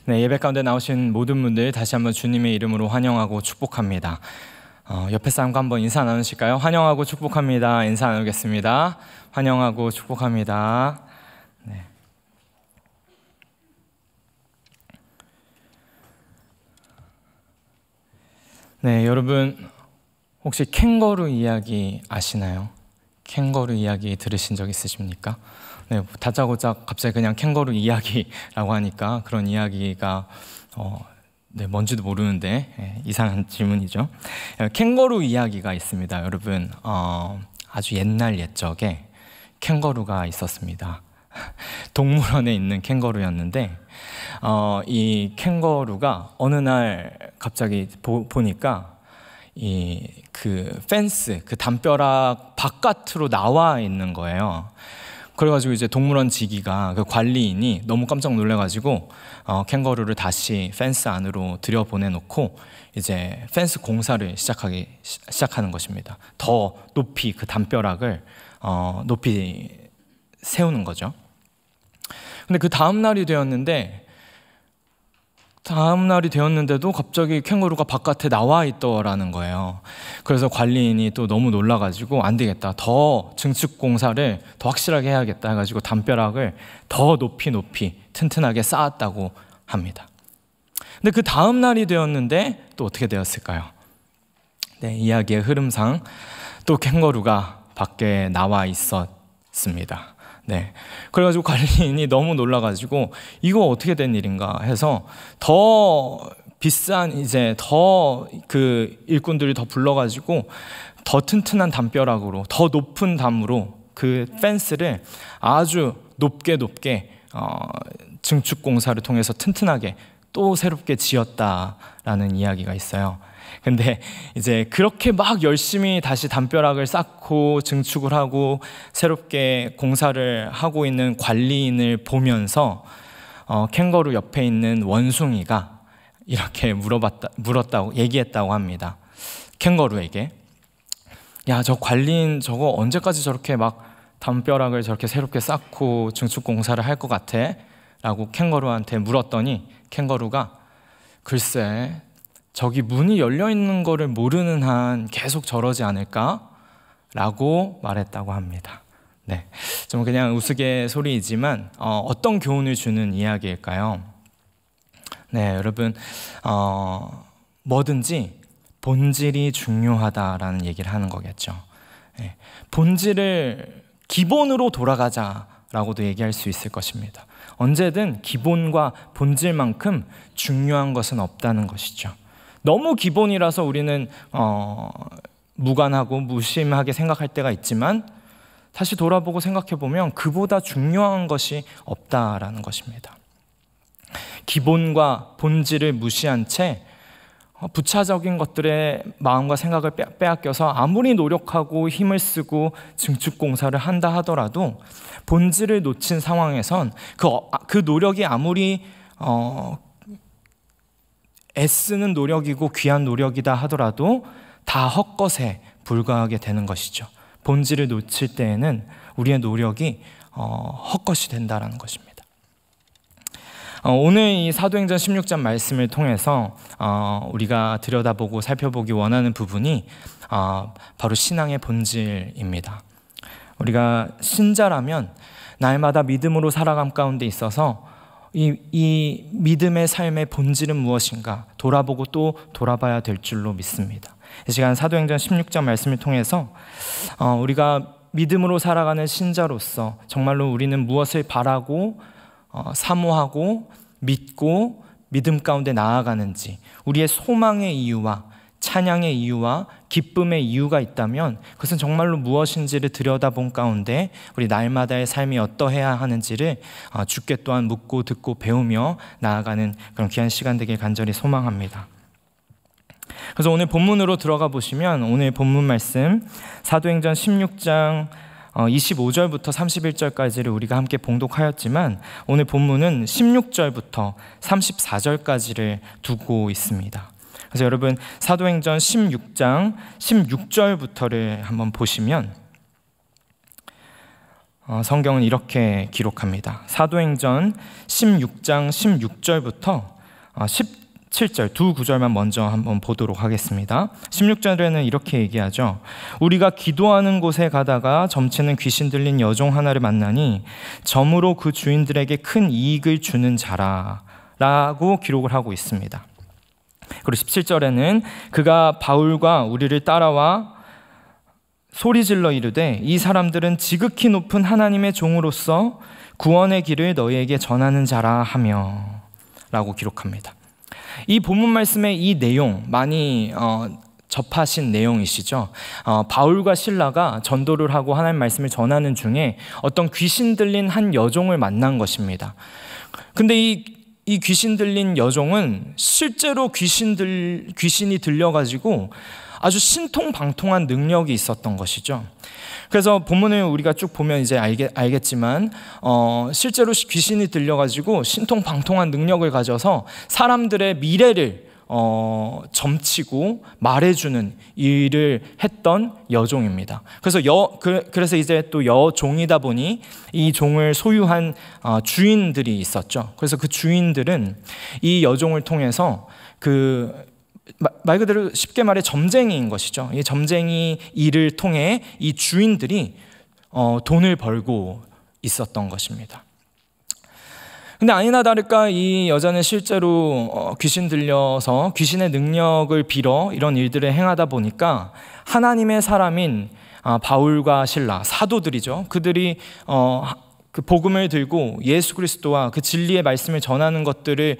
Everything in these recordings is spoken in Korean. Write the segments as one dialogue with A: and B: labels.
A: 네, 예배 가운데 나오신 모든 분들 다시 한번 주님의 이름으로 환영하고 축복합니다. 옆에 사람과 한번 인사 나누실까요? 환영하고 축복합니다. 인사 나누겠습니다. 환영하고 축복합니다. 네. 네, 여러분 혹시 캥거루 이야기 아시나요? 캥거루 이야기 들으신 적 있으십니까? 네, 다짜고짜 갑자기 그냥 캥거루 이야기라고 하니까 그런 이야기가 네, 뭔지도 모르는데 이상한 질문이죠. 캥거루 이야기가 있습니다. 여러분 아주 옛날 옛적에 캥거루가 있었습니다. 동물원에 있는 캥거루였는데 이 캥거루가 어느 날 갑자기 보니까 그 펜스, 그 담벼락 바깥으로 나와 있는 거예요. 그래가지고 이제 동물원 지기가 그 관리인이 너무 깜짝 놀래가지고 캥거루를 다시 펜스 안으로 들여보내놓고 이제 펜스 공사를 시작하는 것입니다. 더 높이 그 담벼락을 높이 세우는 거죠. 근데 그 다음 날이 되었는데도 갑자기 캥거루가 바깥에 나와 있더라는 거예요. 그래서 관리인이 또 너무 놀라가지고 안 되겠다, 더 증축 공사를 더 확실하게 해야겠다 해가지고 담벼락을 더 높이 튼튼하게 쌓았다고 합니다. 근데 그 다음 날이 되었는데 또 어떻게 되었을까요? 네, 이야기의 흐름상 또 캥거루가 밖에 나와 있었습니다. 네, 그래가지고 관리인이 너무 놀라가지고 이거 어떻게 된 일인가 해서 더 비싼 이제 더 그 일꾼들이 더 불러가지고 더 튼튼한 담벼락으로, 더 높은 담으로 그 펜스를 아주 높게 증축 공사를 통해서 튼튼하게 또 새롭게 지었다라는 이야기가 있어요. 근데 이제 그렇게 막 열심히 다시 담벼락을 쌓고 증축을 하고 새롭게 공사를 하고 있는 관리인을 보면서 캥거루 옆에 있는 원숭이가 이렇게 얘기했다고 합니다. 캥거루에게, 야, 저 관리인 저거 언제까지 저렇게 막 담벼락을 저렇게 새롭게 쌓고 증축 공사를 할 것 같아? 라고 캥거루한테 물었더니 캥거루가, 글쎄, 저기 문이 열려 있는 거를 모르는 한 계속 저러지 않을까? 라고 말했다고 합니다. 네, 좀 그냥 우스갯소리이지만 어떤 교훈을 주는 이야기일까요? 네, 여러분 뭐든지 본질이 중요하다라는 얘기를 하는 거겠죠. 네, 본질을 기본으로 돌아가자라고도 얘기할 수 있을 것입니다. 언제든 기본과 본질만큼 중요한 것은 없다는 것이죠. 너무 기본이라서 우리는 무관하고 무심하게 생각할 때가 있지만 다시 돌아보고 생각해보면 그보다 중요한 것이 없다라는 것입니다. 기본과 본질을 무시한 채 부차적인 것들의 마음과 생각을 빼앗겨서 아무리 노력하고 힘을 쓰고 증축 공사를 한다 하더라도 본질을 놓친 상황에선 그 노력이 아무리 애쓰는 노력이고 귀한 노력이다 하더라도 다 헛것에 불과하게 되는 것이죠. 본질을 놓칠 때에는 우리의 노력이 헛것이 된다는 것입니다. 오늘 이 사도행전 16장 말씀을 통해서 우리가 들여다보고 살펴보기 원하는 부분이 바로 신앙의 본질입니다. 우리가 신자라면 날마다 믿음으로 살아감 가운데 있어서 이 믿음의 삶의 본질은 무엇인가 돌아보고 또 돌아봐야 될 줄로 믿습니다. 이 시간 사도행전 16장 말씀을 통해서 우리가 믿음으로 살아가는 신자로서 정말로 우리는 무엇을 바라고 사모하고 믿고 믿음 가운데 나아가는지, 우리의 소망의 이유와 찬양의 이유와 기쁨의 이유가 있다면 그것은 정말로 무엇인지를 들여다본 가운데 우리 날마다의 삶이 어떠해야 하는지를 주께 또한 묻고 듣고 배우며 나아가는 그런 귀한 시간 되길 간절히 소망합니다. 그래서 오늘 본문으로 들어가 보시면 오늘 본문 말씀 사도행전 16장 25절부터 31절까지를 우리가 함께 봉독하였지만 오늘 본문은 16절부터 34절까지를 두고 있습니다. 그래서 여러분 사도행전 16장 16절부터를 한번 보시면 성경은 이렇게 기록합니다. 사도행전 16장 16절부터 17절 두 구절만 먼저 한번 보도록 하겠습니다. 16절에는 이렇게 얘기하죠. 우리가 기도하는 곳에 가다가 점치는 귀신 들린 여종 하나를 만나니 점으로 그 주인들에게 큰 이익을 주는 자라 라고 기록을 하고 있습니다. 그리고 17절에는 그가 바울과 우리를 따라와 소리질러 이르되 이 사람들은 지극히 높은 하나님의 종으로서 구원의 길을 너희에게 전하는 자라 하며 라고 기록합니다. 이 본문 말씀의 이 내용 많이 접하신 내용이시죠. 바울과 실라가 전도를 하고 하나님 말씀을 전하는 중에 어떤 귀신 들린 한 여종을 만난 것입니다. 근데 이 귀신 들린 여종은 실제로 귀신이 들려가지고 아주 신통방통한 능력이 있었던 것이죠. 그래서 본문을 우리가 쭉 보면 이제 알겠지만 실제로 귀신이 들려가지고 신통방통한 능력을 가져서 사람들의 미래를 점치고 말해주는 일을 했던 여종입니다. 그래서 이제 또 여종이다 보니 이 종을 소유한 주인들이 있었죠. 그래서 그 주인들은 이 여종을 통해서 말 그대로 쉽게 말해 점쟁이인 것이죠. 이 점쟁이 일을 통해 이 주인들이 돈을 벌고 있었던 것입니다. 근데 아니나 다를까 이 여자는 실제로 귀신 들려서 귀신의 능력을 빌어 이런 일들을 행하다 보니까 하나님의 사람인 바울과 실라, 사도들이죠. 그들이 그 복음을 들고 예수 그리스도와 그 진리의 말씀을 전하는 것들을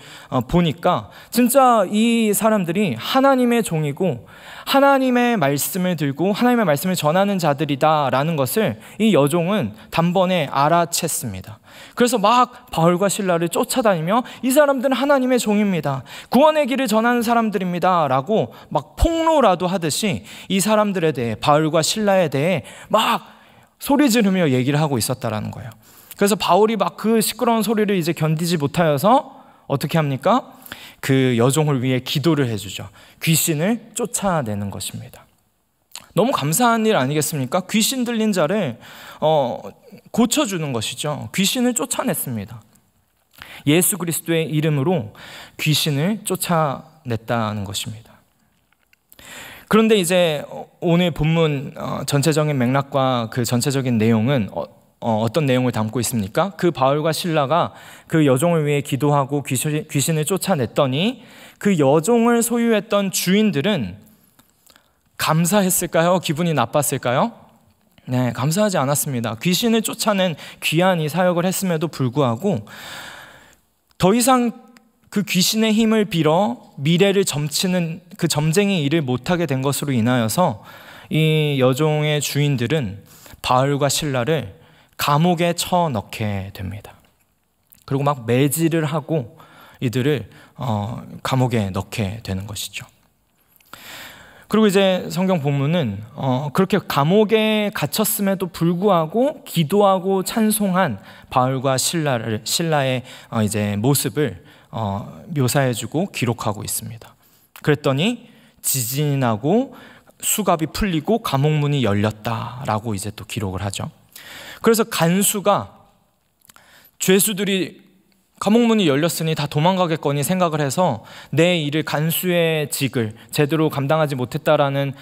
A: 보니까 진짜 이 사람들이 하나님의 종이고 하나님의 말씀을 들고 하나님의 말씀을 전하는 자들이다라는 것을 이 여종은 단번에 알아챘습니다. 그래서 막 바울과 실라를 쫓아다니며 이 사람들은 하나님의 종입니다. 구원의 길을 전하는 사람들입니다. 라고 막 폭로라도 하듯이 이 사람들에 대해 바울과 실라에 대해 막 소리 지르며 얘기를 하고 있었다라는 거예요. 그래서 바울이 막 그 시끄러운 소리를 이제 견디지 못하여서 어떻게 합니까? 그 여종을 위해 기도를 해주죠. 귀신을 쫓아내는 것입니다. 너무 감사한 일 아니겠습니까? 귀신 들린 자를 고쳐주는 것이죠. 귀신을 쫓아냈습니다. 예수 그리스도의 이름으로 귀신을 쫓아냈다는 것입니다. 그런데 이제 오늘 본문 전체적인 맥락과 그 전체적인 내용은 어떤 내용을 담고 있습니까? 그 바울과 실라가 그 여종을 위해 기도하고 귀신을 쫓아냈더니 그 여종을 소유했던 주인들은 감사했을까요? 기분이 나빴을까요? 네, 감사하지 않았습니다. 귀신을 쫓아낸 귀한 이 사역을 했음에도 불구하고 더 이상 그 귀신의 힘을 빌어 미래를 점치는 그 점쟁이 일을 못하게 된 것으로 인하여서 이 여종의 주인들은 바울과 실라를 감옥에 쳐넣게 됩니다. 그리고 막 매질을 하고 이들을 감옥에 넣게 되는 것이죠. 그리고 이제 성경 본문은 그렇게 감옥에 갇혔음에도 불구하고 기도하고 찬송한 바울과 실라의 이제 모습을 묘사해주고 기록하고 있습니다. 그랬더니 지진이 나고 수갑이 풀리고 감옥문이 열렸다라고 이제 또 기록을 하죠. 그래서 간수가 죄수들이 감옥문이 열렸으니 다 도망가겠거니 생각을 해서 내 일을 간수의 직을 제대로 감당하지 못했다라는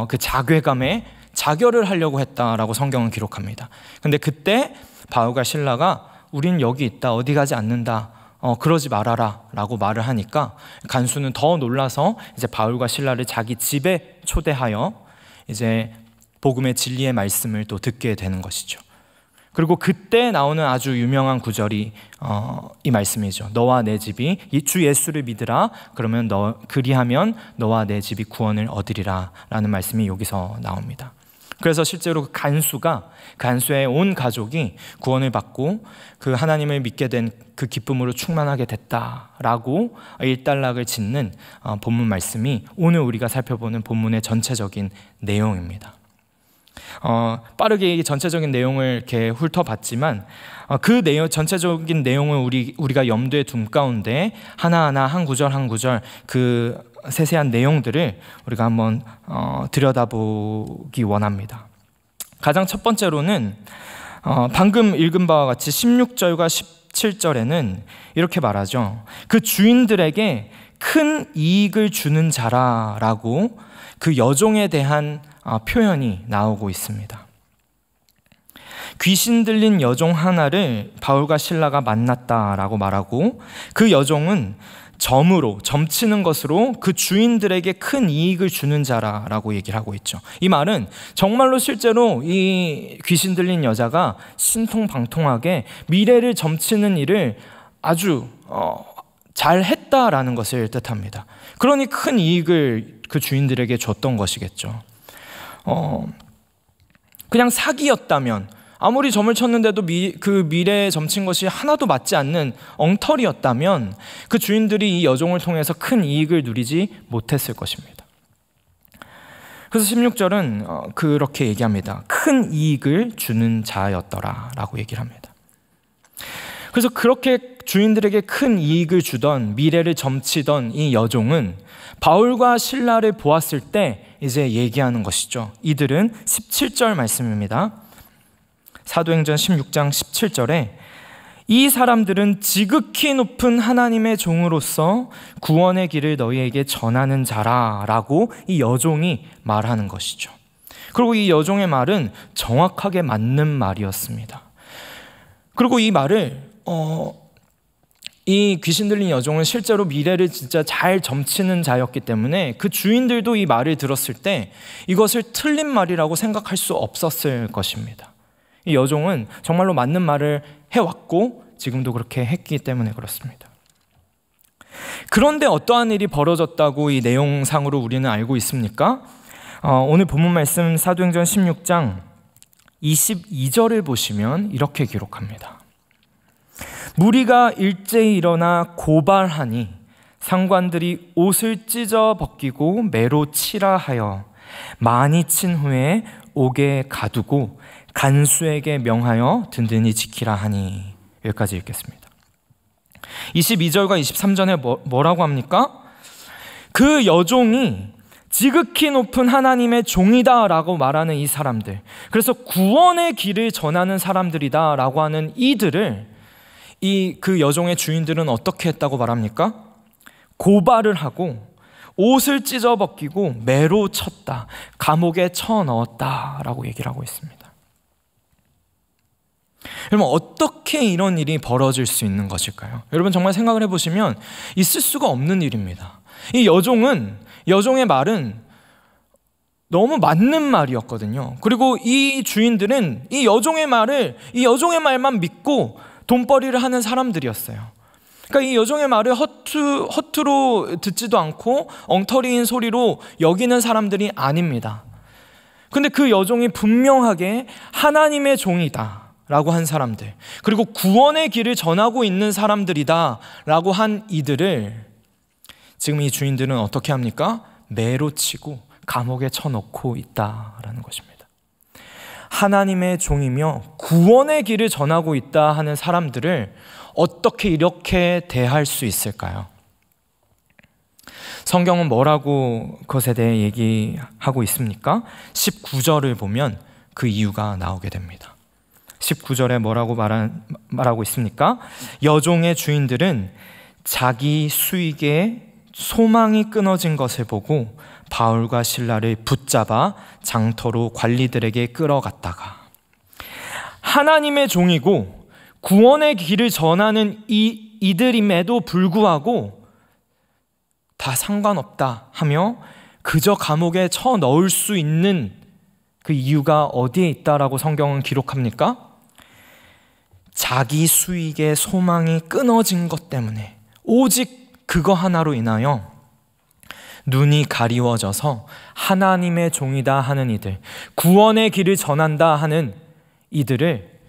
A: 그 자괴감에 자결을 하려고 했다라고 성경은 기록합니다. 근데 그때 바울과 실라가 우린 여기 있다, 어디 가지 않는다, 그러지 말아라 라고 말을 하니까 간수는 더 놀라서 이제 바울과 실라를 자기 집에 초대하여 이제 복음의 진리의 말씀을 또 듣게 되는 것이죠. 그리고 그때 나오는 아주 유명한 구절이 이 말씀이죠. 너와 내 집이 주 예수를 믿으라. 그러면 그리하면 너와 내 집이 구원을 얻으리라 라는 말씀이 여기서 나옵니다. 그래서 실제로 간수의 온 가족이 구원을 받고 그 하나님을 믿게 된 그 기쁨으로 충만하게 됐다라고 일단락을 짓는 본문 말씀이 오늘 우리가 살펴보는 본문의 전체적인 내용입니다. 빠르게 이 전체적인 내용을 이렇게 훑어봤지만 그 전체적인 내용을 우리가 염두에 둔 가운데 하나하나 한 구절 한 구절 그 세세한 내용들을 우리가 한번 들여다보기 원합니다. 가장 첫 번째로는 방금 읽은 바와 같이 16절과 17절에는 이렇게 말하죠. 그 주인들에게 큰 이익을 주는 자라라고 그 여종에 대한 표현이 나오고 있습니다. 귀신 들린 여종 하나를 바울과 실라가 만났다라고 말하고, 그 여종은 점치는 것으로 그 주인들에게 큰 이익을 주는 자라라고 얘기를 하고 있죠. 이 말은 정말로 실제로 이 귀신 들린 여자가 신통방통하게 미래를 점치는 일을 아주 잘 했다라는 것을 뜻합니다. 그러니 큰 이익을 그 주인들에게 줬던 것이겠죠. 그냥 사기였다면, 아무리 점을 쳤는데도 그 미래에 점친 것이 하나도 맞지 않는 엉터리였다면 그 주인들이 이 여종을 통해서 큰 이익을 누리지 못했을 것입니다. 그래서 16절은 그렇게 얘기합니다. 큰 이익을 주는 자였더라 라고 얘기를 합니다. 그래서 그렇게 주인들에게 큰 이익을 주던, 미래를 점치던 이 여종은 바울과 실라를 보았을 때 이제 얘기하는 것이죠. 이들은 17절 말씀입니다. 사도행전 16장 17절에 이 사람들은 지극히 높은 하나님의 종으로서 구원의 길을 너희에게 전하는 자라라고 이 여종이 말하는 것이죠. 그리고 이 여종의 말은 정확하게 맞는 말이었습니다. 그리고 이 말을 이 귀신 들린 여종은 실제로 미래를 진짜 잘 점치는 자였기 때문에 그 주인들도 이 말을 들었을 때 이것을 틀린 말이라고 생각할 수 없었을 것입니다. 이 여종은 정말로 맞는 말을 해왔고 지금도 그렇게 했기 때문에 그렇습니다. 그런데 어떠한 일이 벌어졌다고 이 내용상으로 우리는 알고 있습니까? 오늘 본문 말씀 사도행전 16장 22절을 보시면 이렇게 기록합니다. 무리가 일제히 일어나 고발하니 상관들이 옷을 찢어 벗기고 매로 치라 하여 많이 친 후에 옥에 가두고 간수에게 명하여 든든히 지키라 하니. 여기까지 읽겠습니다. 22절과 23절에 뭐라고 합니까? 그 여종이 지극히 높은 하나님의 종이다 라고 말하는 이 사람들, 그래서 구원의 길을 전하는 사람들이다 라고 하는 이들을 그 여종의 주인들은 어떻게 했다고 말합니까? 고발을 하고 옷을 찢어 벗기고 매로 쳤다, 감옥에 쳐넣었다 라고 얘기를 하고 있습니다. 여러분, 어떻게 이런 일이 벌어질 수 있는 것일까요? 여러분 정말 생각을 해보시면 있을 수가 없는 일입니다. 이 여종의 말은 너무 맞는 말이었거든요. 그리고 이 주인들은 이 여종의 말만 믿고 돈벌이를 하는 사람들이었어요. 그러니까 이 여종의 말을 허투루 듣지도 않고 엉터리인 소리로 여기는 사람들이 아닙니다. 근데 그 여종이 분명하게 하나님의 종이다 라고 한 사람들, 그리고 구원의 길을 전하고 있는 사람들이다 라고 한 이들을 지금 이 주인들은 어떻게 합니까? 매로 치고 감옥에 쳐넣고 있다라는 것입니다. 하나님의 종이며 구원의 길을 전하고 있다 하는 사람들을 어떻게 이렇게 대할 수 있을까요? 성경은 뭐라고 그것에 대해 얘기하고 있습니까? 19절을 보면 그 이유가 나오게 됩니다. 19절에 뭐라고 말하고 있습니까? 여종의 주인들은 자기 수익에 소망이 끊어진 것을 보고 바울과 실라를 붙잡아 장터로 관리들에게 끌어갔다가, 하나님의 종이고 구원의 길을 전하는 이들임에도 불구하고 다 상관없다 하며 그저 감옥에 쳐넣을 수 있는 그 이유가 어디에 있다라고 성경은 기록합니까? 자기 수익의 소망이 끊어진 것 때문에, 오직 그거 하나로 인하여 눈이 가리워져서 하나님의 종이다 하는 이들, 구원의 길을 전한다 하는 이들을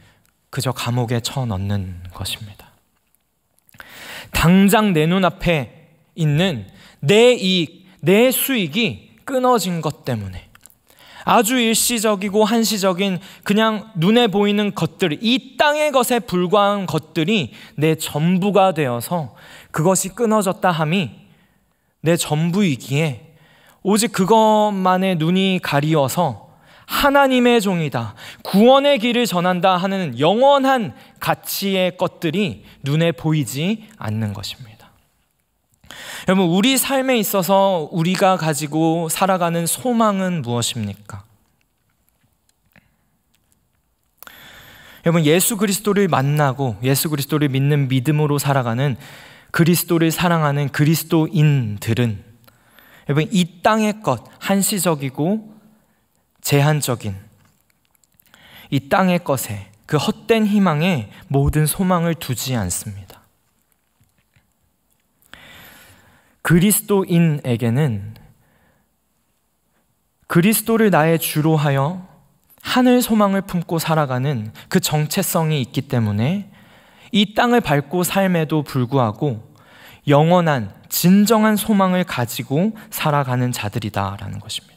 A: 그저 감옥에 쳐넣는 것입니다. 당장 내 눈앞에 있는 내 이익, 내 수익이 끊어진 것 때문에, 아주 일시적이고 한시적인 그냥 눈에 보이는 것들, 이 땅의 것에 불과한 것들이 내 전부가 되어서 그것이 끊어졌다 함이 내 전부이기에 오직 그것만에 눈이 가리워서 하나님의 종이다, 구원의 길을 전한다 하는 영원한 가치의 것들이 눈에 보이지 않는 것입니다. 여러분, 우리 삶에 있어서 우리가 가지고 살아가는 소망은 무엇입니까? 여러분, 예수 그리스도를 만나고 예수 그리스도를 믿는 믿음으로 살아가는, 그리스도를 사랑하는 그리스도인들은 여러분, 이 땅의 것, 한시적이고 제한적인 이 땅의 것에, 그 헛된 희망에 모든 소망을 두지 않습니다. 그리스도인에게는 그리스도를 나의 주로 하여 하늘 소망을 품고 살아가는 그 정체성이 있기 때문에 이 땅을 밟고 삶에도 불구하고 영원한 진정한 소망을 가지고 살아가는 자들이다라는 것입니다.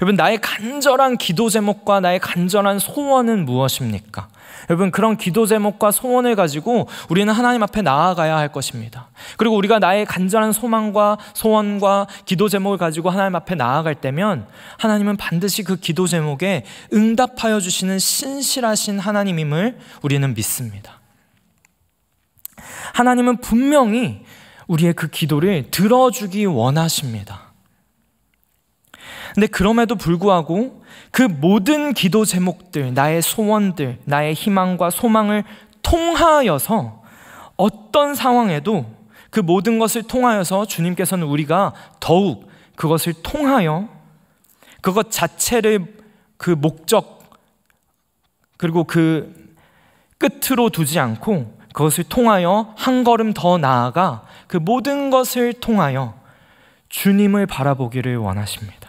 A: 여러분, 나의 간절한 기도 제목과 나의 간절한 소원은 무엇입니까? 여러분, 그런 기도 제목과 소원을 가지고 우리는 하나님 앞에 나아가야 할 것입니다. 그리고 우리가 나의 간절한 소망과 소원과 기도 제목을 가지고 하나님 앞에 나아갈 때면 하나님은 반드시 그 기도 제목에 응답하여 주시는 신실하신 하나님임을 우리는 믿습니다. 하나님은 분명히 우리의 그 기도를 들어주기 원하십니다. 근데 그럼에도 불구하고 그 모든 기도 제목들, 나의 소원들, 나의 희망과 소망을 통하여서 어떤 상황에도 그 모든 것을 통하여서 주님께서는 우리가 더욱 그것을 통하여 그것 자체를 그 목적 그리고 그 끝으로 두지 않고 그것을 통하여 한 걸음 더 나아가 그 모든 것을 통하여 주님을 바라보기를 원하십니다.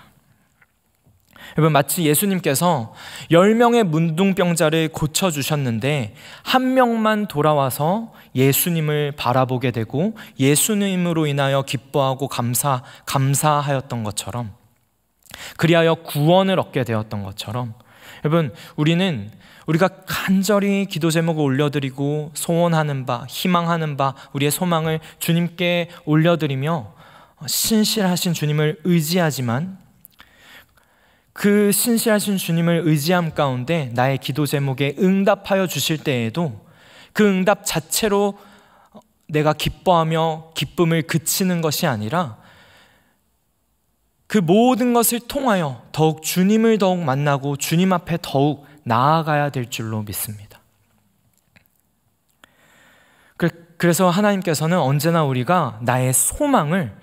A: 여러분, 마치 예수님께서 10명의 문둥병자를 고쳐주셨는데 한 명만 돌아와서 예수님을 바라보게 되고 예수님으로 인하여 기뻐하고 감사하였던 것처럼, 그리하여 구원을 얻게 되었던 것처럼, 여러분, 우리가 간절히 기도 제목을 올려드리고 소원하는 바, 희망하는 바, 우리의 소망을 주님께 올려드리며 신실하신 주님을 의지하지만 그 신실하신 주님을 의지함 가운데 나의 기도 제목에 응답하여 주실 때에도 그 응답 자체로 내가 기뻐하며 기쁨을 그치는 것이 아니라 그 모든 것을 통하여 더욱 주님을 더욱 만나고 주님 앞에 더욱 나아가야 될 줄로 믿습니다. 그래서 하나님께서는 언제나 우리가 나의 소망을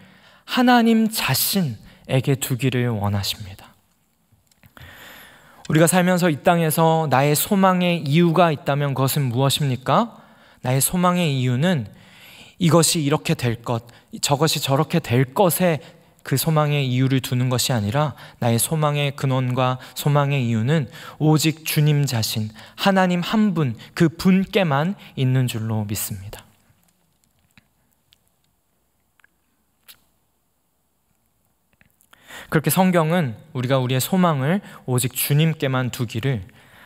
A: 하나님 자신에게 두기를 원하십니다. 우리가 살면서 이 땅에서 나의 소망의 이유가 있다면 그것은 무엇입니까? 나의 소망의 이유는 이것이 이렇게 될 것, 저것이 저렇게 될 것에 그 소망의 이유를 두는 것이 아니라 나의 소망의 근원과 소망의 이유는 오직 주님 자신, 하나님 한 분, 그 분께만 있는 줄로 믿습니다. 그렇게 성경은 우리가 우리의 소망을 오직 주님께만 두기를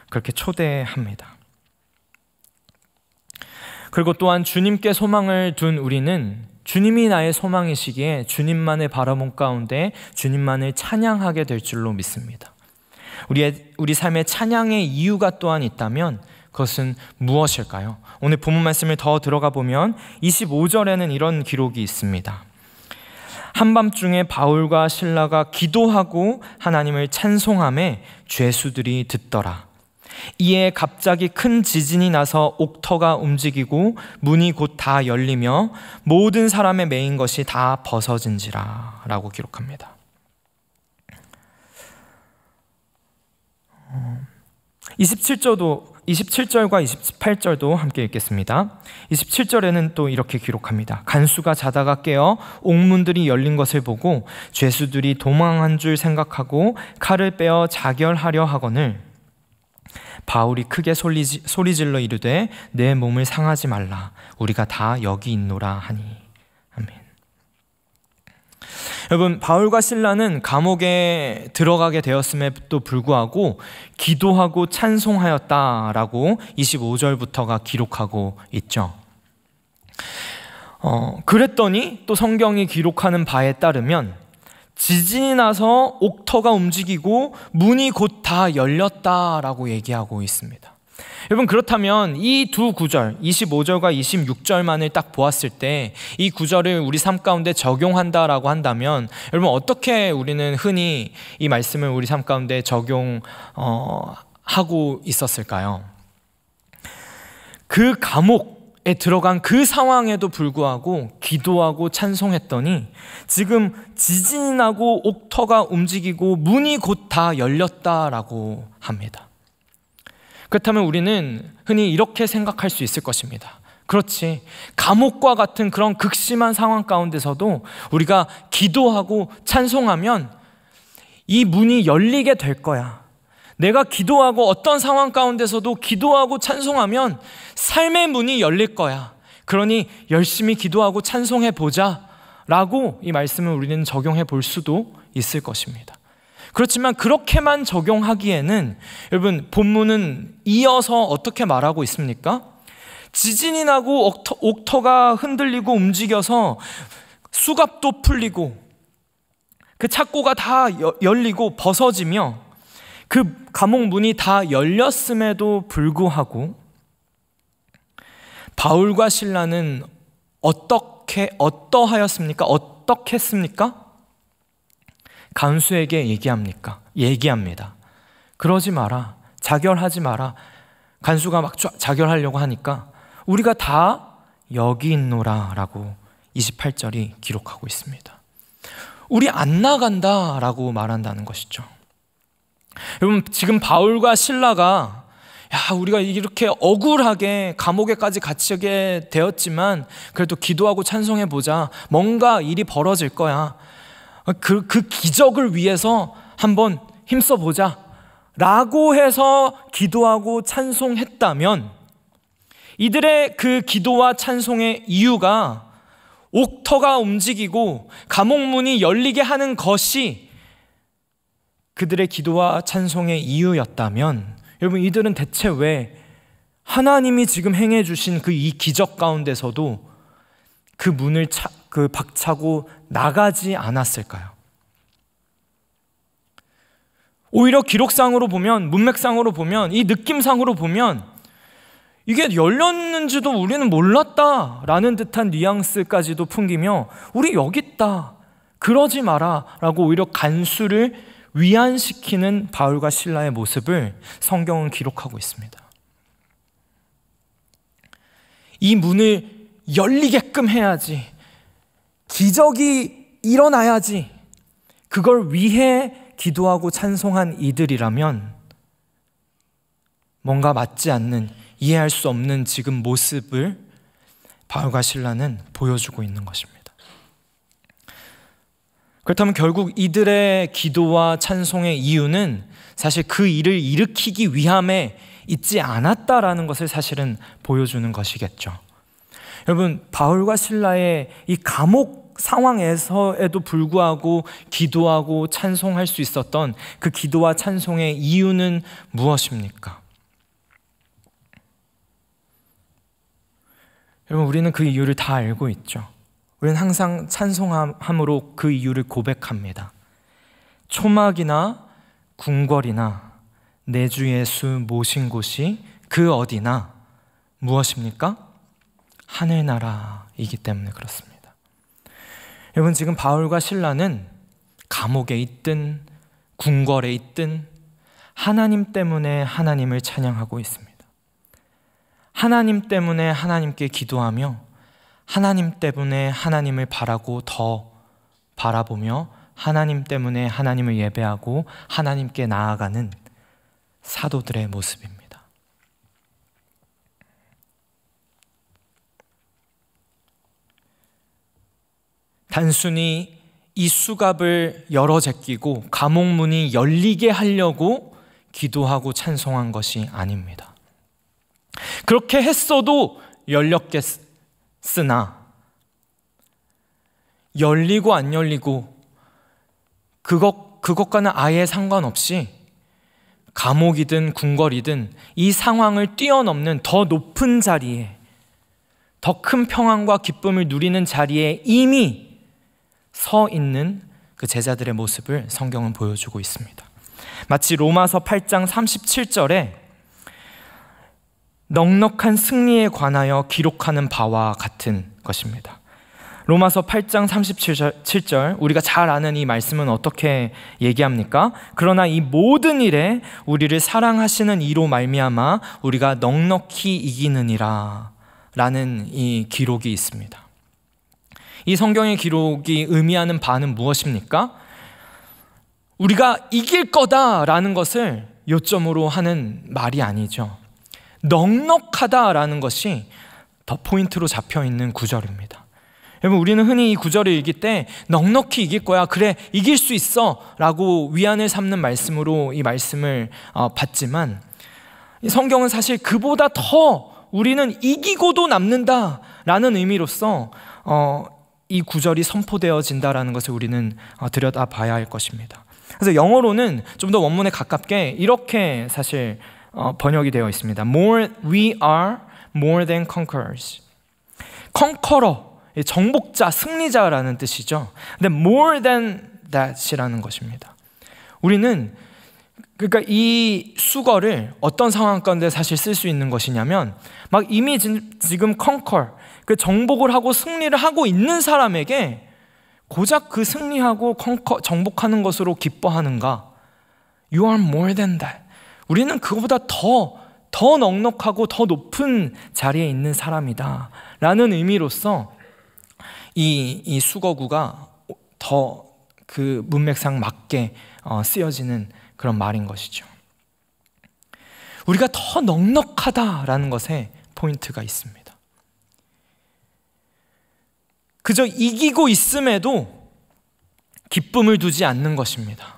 A: 그렇게 초대합니다. 그리고 또한 주님께 소망을 둔 우리는 주님이 나의 소망이시기에 주님만을 바라본 가운데 주님만을 찬양하게 될 줄로 믿습니다. 우리 삶의 찬양의 이유가 또한 있다면 그것은 무엇일까요? 오늘 본문 말씀을 더 들어가 보면 25절에는 이런 기록이 있습니다. 한밤중에 바울과 실라가 기도하고 하나님을 찬송하매 죄수들이 듣더라. 이에 갑자기 큰 지진이 나서 옥터가 움직이고 문이 곧 다 열리며 모든 사람의 매인 것이 다 벗어진지라 라고 기록합니다. 27절과 28절도 함께 읽겠습니다. 27절에는 또 이렇게 기록합니다. 간수가 자다가 깨어 옥문들이 열린 것을 보고 죄수들이 도망한 줄 생각하고 칼을 빼어 자결하려 하거늘 바울이 크게 소리질러 이르되 내 몸을 상하지 말라 우리가 다 여기 있노라 하니. 아멘. 여러분, 바울과 실라는 감옥에 들어가게 되었음에도 불구하고 기도하고 찬송하였다라고 25절부터가 기록하고 있죠. 그랬더니 또 성경이 기록하는 바에 따르면 지진이 나서 옥터가 움직이고 문이 곧 다 열렸다라고 얘기하고 있습니다. 여러분, 그렇다면 이 두 구절, 25절과 26절만을 딱 보았을 때 이 구절을 우리 삶 가운데 적용한다라고 한다면 여러분, 어떻게 우리는 흔히 이 말씀을 우리 삶 가운데 적용하고 있었을까요? 그 감옥에 들어간 그 상황에도 불구하고 기도하고 찬송했더니 지금 지진이 나고 옥터가 움직이고 문이 곧 다 열렸다라고 합니다. 그렇다면 우리는 흔히 이렇게 생각할 수 있을 것입니다. 그렇지, 감옥과 같은 그런 극심한 상황 가운데서도 우리가 기도하고 찬송하면 이 문이 열리게 될 거야. 내가 기도하고 어떤 상황 가운데서도 기도하고 찬송하면 삶의 문이 열릴 거야. 그러니 열심히 기도하고 찬송해 보자 라고 이 말씀을 우리는 적용해 볼 수도 있을 것입니다. 그렇지만 그렇게만 적용하기에는 여러분, 본문은 이어서 어떻게 말하고 있습니까? 지진이 나고 옥터가 흔들리고 움직여서 수갑도 풀리고 그 착고가 다 열리고 벗어지며 그 감옥 문이 다 열렸음에도 불구하고 바울과 실라는 어떠하였습니까? 어떻게 했습니까? 간수에게 얘기합니다. 그러지 마라. 자결하지 마라. 간수가 막 자결하려고 하니까 우리가 다 여기 있노라 라고 28절이 기록하고 있습니다. 우리 안 나간다 라고 말한다는 것이죠. 여러분, 지금 바울과 실라가 우리가 이렇게 억울하게 감옥에까지 갇히게 되었지만 그래도 기도하고 찬송해보자. 뭔가 일이 벌어질 거야. 그 기적을 위해서 한번 힘써보자 라고 해서 기도하고 찬송했다면 이들의 그 기도와 찬송의 이유가 옥터가 움직이고 감옥문이 열리게 하는 것이 그들의 기도와 찬송의 이유였다면 여러분, 이들은 대체 왜 하나님이 지금 행해 주신 그 이 기적 가운데서도 그 문을 박차고 나가지 않았을까요? 오히려 기록상으로 보면, 문맥상으로 보면, 이 느낌상으로 보면 이게 열렸는지도 우리는 몰랐다라는 듯한 뉘앙스까지도 풍기며 우리 여기 있다, 그러지 마라 라고 오히려 간수를 위안시키는 바울과 실라의 모습을 성경은 기록하고 있습니다. 이 문을 열리게끔 해야지, 기적이 일어나야지, 그걸 위해 기도하고 찬송한 이들이라면 뭔가 맞지 않는, 이해할 수 없는 지금 모습을 바울과 실라는 보여주고 있는 것입니다. 그렇다면 결국 이들의 기도와 찬송의 이유는 사실 그 일을 일으키기 위함에 있지 않았다라는 것을 사실은 보여주는 것이겠죠. 여러분, 바울과 실라의 이 감옥 상황에서에도 불구하고 기도하고 찬송할 수 있었던 그 기도와 찬송의 이유는 무엇입니까? 여러분, 우리는 그 이유를 다 알고 있죠. 우리는 항상 찬송함으로 그 이유를 고백합니다. 초막이나 궁궐이나 내 주 예수 모신 곳이 그 어디나 무엇입니까? 하늘나라이기 때문에 그렇습니다. 여러분, 지금 바울과 실라는 감옥에 있든 궁궐에 있든 하나님 때문에 하나님을 찬양하고 있습니다. 하나님 때문에 하나님께 기도하며 하나님 때문에 하나님을 바라고 더 바라보며 하나님 때문에 하나님을 예배하고 하나님께 나아가는 사도들의 모습입니다. 단순히 이 수갑을 열어 제끼고 감옥문이 열리게 하려고 기도하고 찬송한 것이 아닙니다. 그렇게 했어도 열렸겠으나 열리고 안 열리고 그것과는 아예 상관없이 감옥이든 궁궐이든 이 상황을 뛰어넘는 더 높은 자리에, 더 큰 평안과 기쁨을 누리는 자리에 이미 서 있는 그 제자들의 모습을 성경은 보여주고 있습니다. 마치 로마서 8장 37절에 넉넉한 승리에 관하여 기록하는 바와 같은 것입니다. 로마서 8장 37절, 우리가 잘 아는 이 말씀은 어떻게 얘기합니까? 그러나 이 모든 일에 우리를 사랑하시는 이로 말미암아 우리가 넉넉히 이기느니라 라는 이 기록이 있습니다. 이 성경의 기록이 의미하는 바는 무엇입니까? 우리가 이길 거다라는 것을 요점으로 하는 말이 아니죠. 넉넉하다라는 것이 더 포인트로 잡혀있는 구절입니다. 여러분, 우리는 흔히 이 구절을 읽을 때 넉넉히 이길 거야, 그래 이길 수 있어 라고 위안을 삼는 말씀으로 이 말씀을 받지만, 이 성경은 사실 그보다 더 우리는 이기고도 남는다 라는 의미로서 이 구절이 선포되어진다라는 것을 우리는 들여다봐야 할 것입니다. 그래서 영어로는 좀 더 원문에 가깝게 이렇게 사실 번역이 되어 있습니다. We are more than conquerors. conqueror, 정복자, 승리자라는 뜻이죠. 근데 more than that이라는 것입니다. 우리는 그러니까 이 수거를 어떤 상황 가운데 사실 쓸 수 있는 것이냐면, 막 이미 지금 conquer, 그 정복을 하고 승리를 하고 있는 사람에게 고작 그 승리하고 정복하는 것으로 기뻐하는가? You are more than that. 우리는 그거보다 더 넉넉하고 더 높은 자리에 있는 사람이다 라는 의미로서 이 수거구가 더 그 문맥상 맞게 쓰여지는 그런 말인 것이죠. 우리가 더 넉넉하다라는 것에 포인트가 있습니다. 그저 이기고 있음에도 기쁨을 두지 않는 것입니다.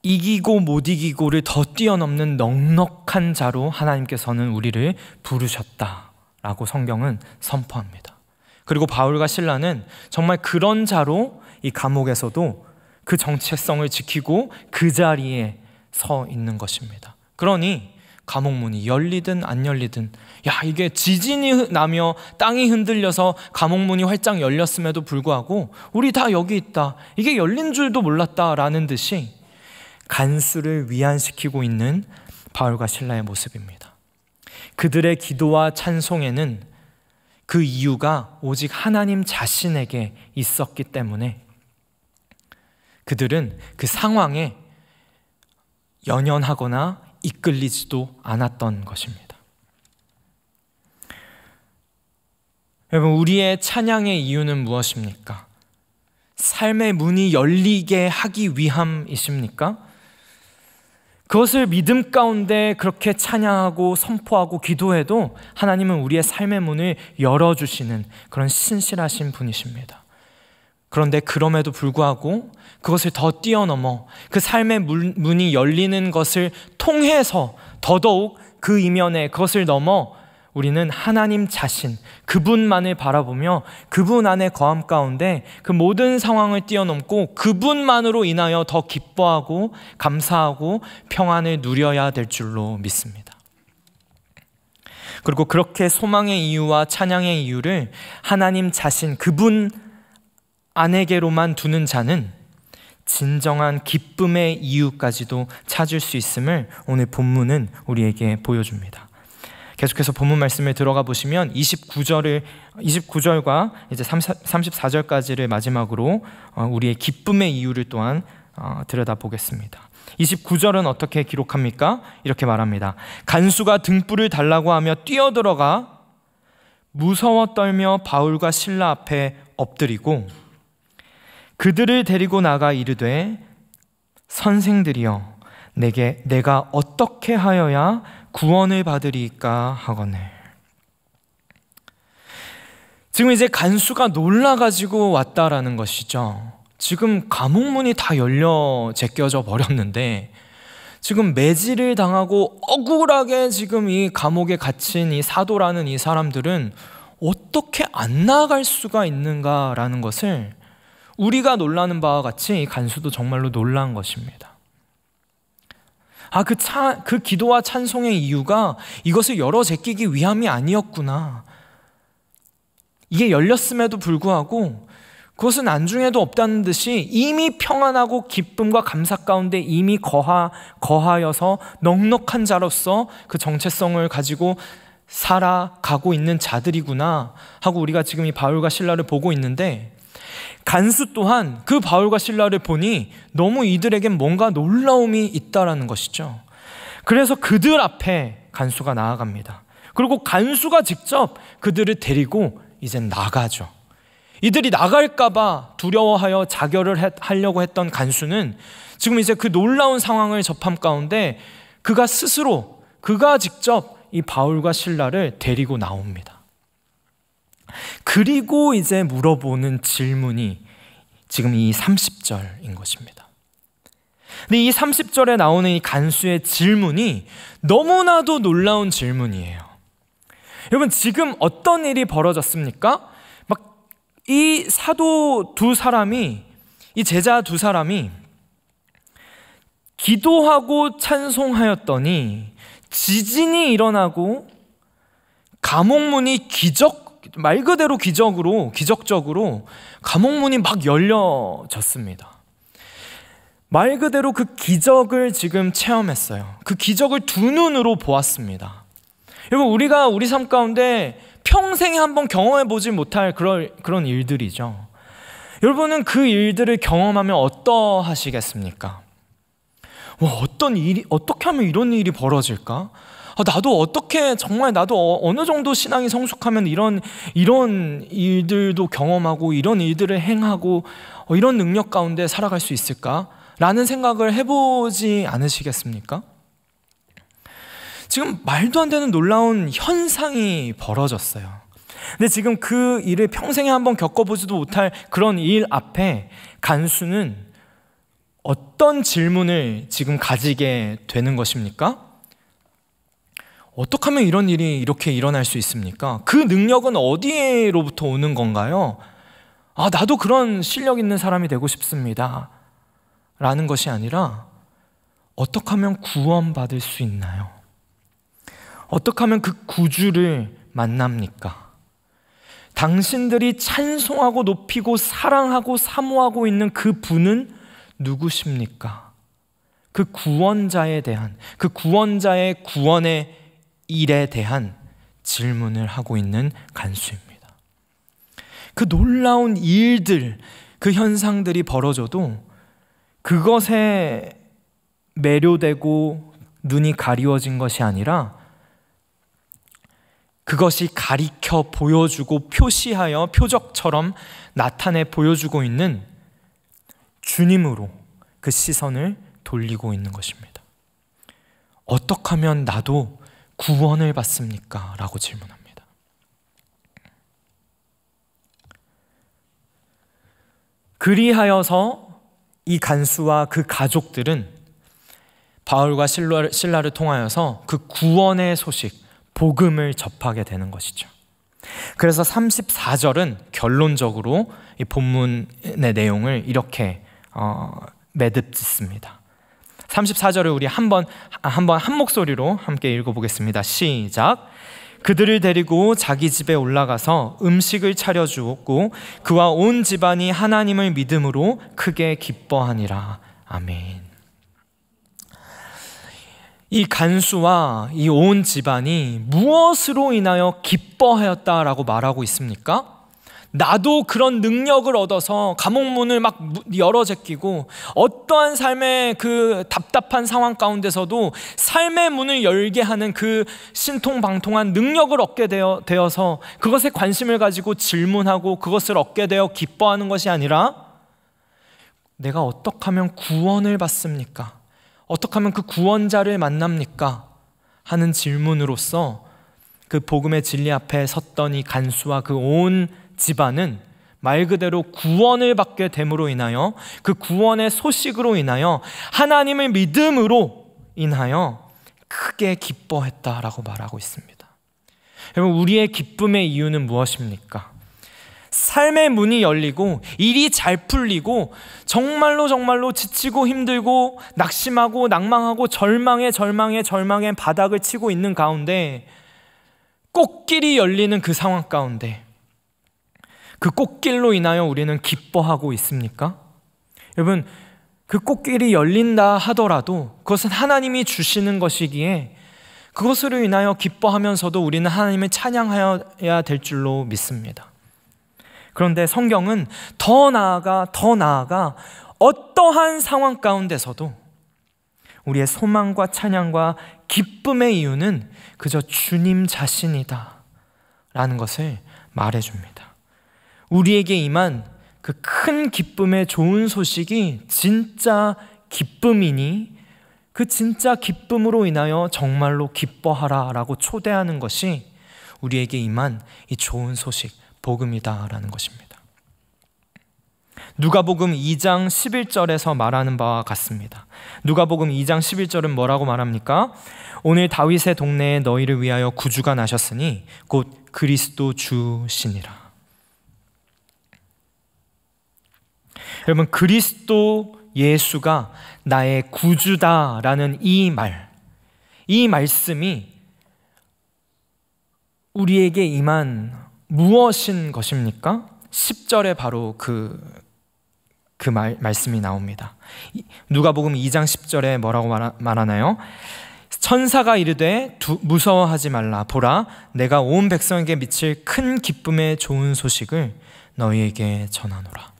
A: 이기고 못 이기고를 더 뛰어넘는 넉넉한 자로 하나님께서는 우리를 부르셨다라고 성경은 선포합니다. 그리고 바울과 실라는 정말 그런 자로 이 감옥에서도 그 정체성을 지키고 그 자리에 서 있는 것입니다. 그러니 감옥 문이 열리든 안 열리든, 야, 이게 지진이 나며 땅이 흔들려서 감옥 문이 활짝 열렸음에도 불구하고 우리 다 여기 있다, 이게 열린 줄도 몰랐다라는 듯이 간수를 위안시키고 있는 바울과 실라의 모습입니다. 그들의 기도와 찬송에는 그 이유가 오직 하나님 자신에게 있었기 때문에 그들은 그 상황에 연연하거나 이끌리지도 않았던 것입니다. 여러분, 우리의 찬양의 이유는 무엇입니까? 삶의 문이 열리게 하기 위함이십니까? 그것을 믿음 가운데 그렇게 찬양하고 선포하고 기도해도 하나님은 우리의 삶의 문을 열어주시는 그런 신실하신 분이십니다. 그런데 그럼에도 불구하고 그것을 더 뛰어넘어 그 삶의 문이 열리는 것을 통해서 더더욱 그 이면에 그것을 넘어 우리는 하나님 자신, 그분만을 바라보며 그분 안에 거함 가운데 그 모든 상황을 뛰어넘고 그분만으로 인하여 더 기뻐하고 감사하고 평안을 누려야 될 줄로 믿습니다. 그리고 그렇게 소망의 이유와 찬양의 이유를 하나님 자신, 그분 안에게로만 두는 자는 진정한 기쁨의 이유까지도 찾을 수 있음을 오늘 본문은 우리에게 보여줍니다. 계속해서 본문 말씀에 들어가 보시면 29절과 이제 34절까지를 마지막으로 우리의 기쁨의 이유를 또한 들여다보겠습니다. 29절은 어떻게 기록합니까? 이렇게 말합니다. 간수가 등불을 달라고 하며 뛰어들어가 무서워 떨며 바울과 실라 앞에 엎드리고 그들을 데리고 나가 이르되 선생들이여 내가 어떻게 하여야 구원을 받으리까 하거늘. 지금 이제 간수가 놀라가지고 왔다라는 것이죠. 지금 감옥문이 다 열려 제껴져 버렸는데 지금 매질을 당하고 억울하게 지금 이 감옥에 갇힌 이 사도라는 이 사람들은 어떻게 안 나갈 수가 있는가라는 것을 우리가 놀라는 바와 같이 이 간수도 정말로 놀란 것입니다. 그 기도와 찬송의 이유가 이것을 열어 제끼기 위함이 아니었구나. 이게 열렸음에도 불구하고 그것은 안중에도 없다는 듯이 이미 평안하고 기쁨과 감사 가운데 이미 거하여서 넉넉한 자로서 그 정체성을 가지고 살아가고 있는 자들이구나 하고 우리가 지금 이 바울과 실라를 보고 있는데, 간수 또한 그 바울과 실라를 보니 너무 이들에겐 뭔가 놀라움이 있다라는 것이죠. 그래서 그들 앞에 간수가 나아갑니다. 그리고 간수가 직접 그들을 데리고 이제 나가죠. 이들이 나갈까봐 두려워하여 자결을 하려고 했던 간수는 지금 이제 그 놀라운 상황을 접함 가운데 그가 직접 이 바울과 실라를 데리고 나옵니다. 그리고 이제 물어보는 질문이 지금 이 30절인 것입니다. 근데 이 30절에 나오는 이 간수의 질문이 너무나도 놀라운 질문이에요. 여러분, 지금 어떤 일이 벌어졌습니까? 막 이 사도 두 사람이, 이 제자 두 사람이 기도하고 찬송하였더니 지진이 일어나고 감옥문이 말 그대로 기적적으로 감옥문이 막 열려졌습니다. 말 그대로 그 기적을 지금 체험했어요. 그 기적을 두 눈으로 보았습니다. 여러분, 우리가 우리 삶 가운데 평생에 한번 경험해 보지 못할 그런 일들이죠. 여러분은 그 일들을 경험하면 어떠하시겠습니까? 어떻게 하면 이런 일이 벌어질까? 나도 어느 정도 신앙이 성숙하면 이런 일들도 경험하고 이런 일들을 행하고 이런 능력 가운데 살아갈 수 있을까? 라는 생각을 해보지 않으시겠습니까? 지금 말도 안 되는 놀라운 현상이 벌어졌어요. 근데 지금 그 일을 평생에 한번 겪어보지도 못할 그런 일 앞에 간수는 어떤 질문을 지금 가지게 되는 것입니까? 어떻게 하면 이런 일이 이렇게 일어날 수 있습니까? 그 능력은 어디로부터 오는 건가요? 나도 그런 실력 있는 사람이 되고 싶습니다 라는 것이 아니라, 어떻게 하면 구원받을 수 있나요? 어떻게 하면 그 구주를 만납니까? 당신들이 찬송하고 높이고 사랑하고 사모하고 있는 그 분은 누구십니까? 그 구원자에 대한, 그 구원자의 구원의 일에 대한 질문을 하고 있는 간수입니다. 그 놀라운 일들, 그 현상들이 벌어져도 그것에 매료되고 눈이 가리워진 것이 아니라 그것이 가리켜 보여주고 표시하여 표적처럼 나타내 보여주고 있는 주님으로 그 시선을 돌리고 있는 것입니다. 어떻게 하면 나도 구원을 받습니까? 라고 질문합니다. 그리하여서 이 간수와 그 가족들은 바울과 실라를 통하여서 그 구원의 소식, 복음을 접하게 되는 것이죠. 그래서 34절은 결론적으로 이 본문의 내용을 이렇게 매듭짓습니다. 34절을 우리 한번 한 목소리로 함께 읽어보겠습니다. 시작. 그들을 데리고 자기 집에 올라가서 음식을 차려주었고 그와 온 집안이 하나님을 믿음으로 크게 기뻐하니라. 아멘. 이 간수와 이 온 집안이 무엇으로 인하여 기뻐하였다라고 말하고 있습니까? 나도 그런 능력을 얻어서 감옥문을 막 열어 제끼고 어떠한 삶의 그 답답한 상황 가운데서도 삶의 문을 열게 하는 그 신통방통한 능력을 얻게 되어서 그것에 관심을 가지고 질문하고 그것을 얻게 되어 기뻐하는 것이 아니라, 내가 어떻게 하면 구원을 받습니까? 어떻게 하면 그 구원자를 만납니까? 하는 질문으로서 그 복음의 진리 앞에 섰던 이 간수와 그 온 집안은 말 그대로 구원을 받게 됨으로 인하여, 그 구원의 소식으로 인하여, 하나님의 믿음으로 인하여 크게 기뻐했다라고 말하고 있습니다. 여러분, 우리의 기쁨의 이유는 무엇입니까? 삶의 문이 열리고 일이 잘 풀리고 정말로 지치고 힘들고 낙심하고 낭망하고 절망에 바닥을 치고 있는 가운데, 꽃길이 열리는 그 상황 가운데 그 꽃길로 인하여 우리는 기뻐하고 있습니까? 여러분, 그 꽃길이 열린다 하더라도 그것은 하나님이 주시는 것이기에 그것으로 인하여 기뻐하면서도 우리는 하나님을 찬양해야 될 줄로 믿습니다. 그런데 성경은 더 나아가 어떠한 상황 가운데서도 우리의 소망과 찬양과 기쁨의 이유는 그저 주님 자신이다 라는 것을 말해줍니다. 우리에게 임한 그 큰 기쁨의 좋은 소식이 진짜 기쁨이니 그 진짜 기쁨으로 인하여 정말로 기뻐하라 라고 초대하는 것이 우리에게 임한 이 좋은 소식, 복음이다 라는 것입니다. 누가복음 2장 11절에서 말하는 바와 같습니다. 누가복음 2장 11절은 뭐라고 말합니까? 오늘 다윗의 동네에 너희를 위하여 구주가 나셨으니 곧 그리스도 주시니라. 여러분, 그리스도 예수가 나의 구주다라는 이 말씀이 우리에게 임한 무엇인 것입니까? 10절에 바로 그 말씀이 나옵니다. 누가복음 2장 10절에 뭐라고 말하나요? 천사가 이르되 무서워하지 말라. 보라, 내가 온 백성에게 미칠 큰 기쁨의 좋은 소식을 너희에게 전하노라.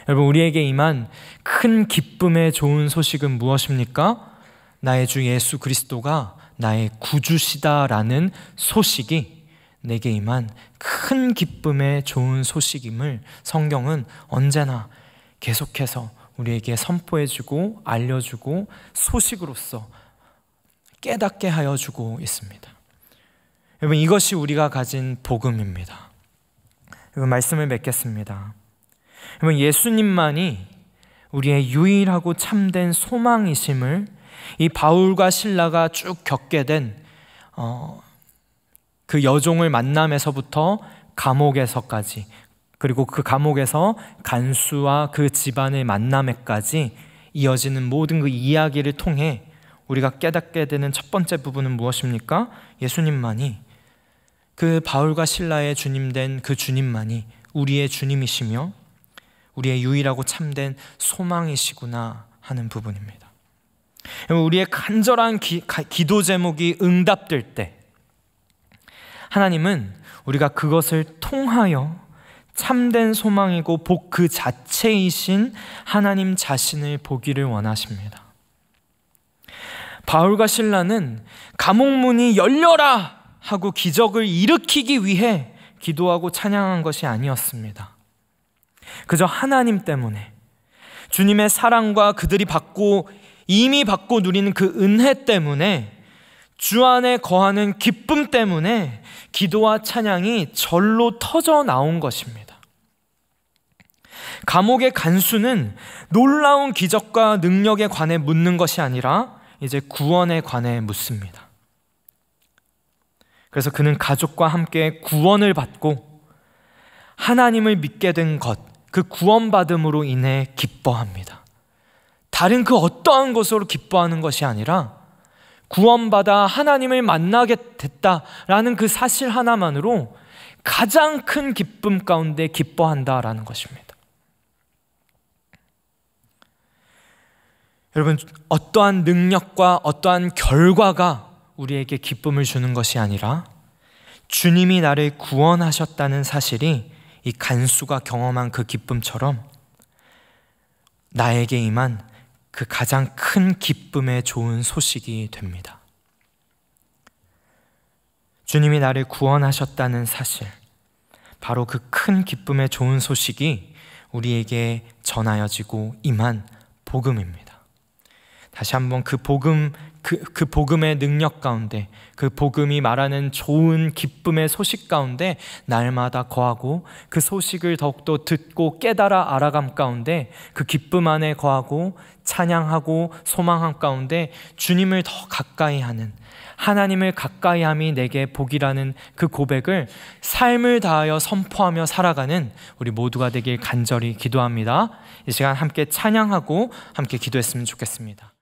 A: 여러분, 우리에게 임한 큰 기쁨의 좋은 소식은 무엇입니까? 나의 주 예수 그리스도가 나의 구주시다라는 소식이 내게 임한 큰 기쁨의 좋은 소식임을 성경은 언제나 계속해서 우리에게 선포해주고 알려주고 소식으로서 깨닫게 하여주고 있습니다. 여러분, 이것이 우리가 가진 복음입니다. 여러분, 말씀을 맺겠습니다. 여러분, 예수님만이 우리의 유일하고 참된 소망이심을 이 바울과 실라가 쭉 겪게 된 그 여종을 만남에서부터 감옥에서까지, 그리고 그 감옥에서 간수와 그 집안의 만남에까지 이어지는 모든 그 이야기를 통해 우리가 깨닫게 되는 첫 번째 부분은 무엇입니까? 예수님만이, 그 바울과 실라의 주님 된 그 주님만이 우리의 주님이시며 우리의 유일하고 참된 소망이시구나 하는 부분입니다. 우리의 간절한 기도 제목이 응답될 때 하나님은 우리가 그것을 통하여 참된 소망이고 복 그 자체이신 하나님 자신을 보기를 원하십니다. 바울과 실라는 감옥문이 열려라 하고 기적을 일으키기 위해 기도하고 찬양한 것이 아니었습니다. 그저 하나님 때문에, 주님의 사랑과 그들이 이미 받고 누리는 그 은혜 때문에, 주 안에 거하는 기쁨 때문에 기도와 찬양이 절로 터져 나온 것입니다. 감옥의 간수는 놀라운 기적과 능력에 관해 묻는 것이 아니라 이제 구원에 관해 묻습니다. 그래서 그는 가족과 함께 구원을 받고 하나님을 믿게 된 것, 그 구원받음으로 인해 기뻐합니다. 다른 그 어떠한 것으로 기뻐하는 것이 아니라 구원받아 하나님을 만나게 됐다라는 그 사실 하나만으로 가장 큰 기쁨 가운데 기뻐한다라는 것입니다. 여러분, 어떠한 능력과 어떠한 결과가 우리에게 기쁨을 주는 것이 아니라 주님이 나를 구원하셨다는 사실이 이 간수가 경험한 그 기쁨처럼 나에게 임한 그 가장 큰 기쁨의 좋은 소식이 됩니다. 주님이 나를 구원하셨다는 사실, 바로 그 큰 기쁨의 좋은 소식이 우리에게 전하여지고 임한 복음입니다. 다시 한번 그 복음의 능력 가운데, 그 복음이 말하는 좋은 기쁨의 소식 가운데 날마다 거하고, 그 소식을 더욱더 듣고 깨달아 알아감 가운데 그 기쁨 안에 거하고 찬양하고 소망함 가운데 주님을 더 가까이 하는, 하나님을 가까이 함이 내게 복이라는 그 고백을 삶을 다하여 선포하며 살아가는 우리 모두가 되길 간절히 기도합니다. 이 시간 함께 찬양하고 함께 기도했으면 좋겠습니다.